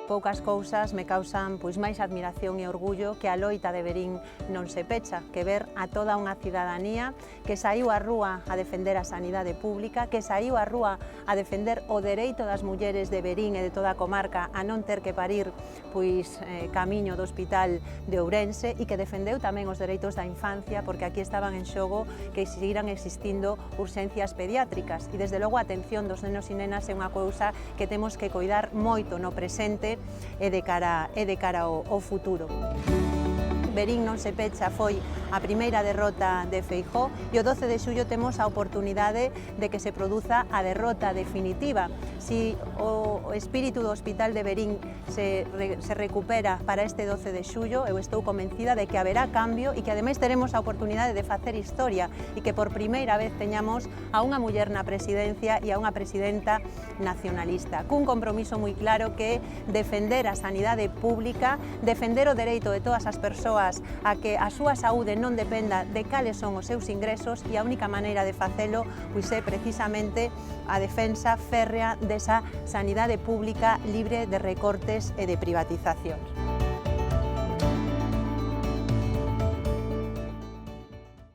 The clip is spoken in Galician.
poucas cousas me causan máis admiración e orgullo que a loita de Verín non se pecha, que ver a toda unha cidadanía que saíu á rúa a defender a sanidade pública, que saíu á rúa a defender o dereito das mulleres de Verín e de toda a comarca a non ter que parir camiño do Hospital de Ourense e que defendeu tamén os dereitos da infancia, porque aquí estaban en xogo que seguiran existindo urxencias pediátricas e desde logo a atención dos nenos e nenas é unha cousa que temos que coidar moito no presente e de cara ao futuro. Verín non se pecha foi a primeira derrota de Feijóo e o 12 de xullo temos a oportunidade de que se produza a derrota definitiva. Si o espírito do Hospital de Verín se recupera para este 12 de xullo, eu estou convencida de que haberá cambio e que ademais teremos a oportunidade de facer historia e que por primeira vez teñamos a unha muller na presidencia e a unha presidenta nacionalista, cun compromiso moi claro que é defender a sanidade pública, defender o dereito de todas as persoas a que a súa saúde non dependa de cales son os seus ingresos e a única maneira de facelo é precisamente a defensa férrea desa sanidade pública libre de recortes e de privatizacións.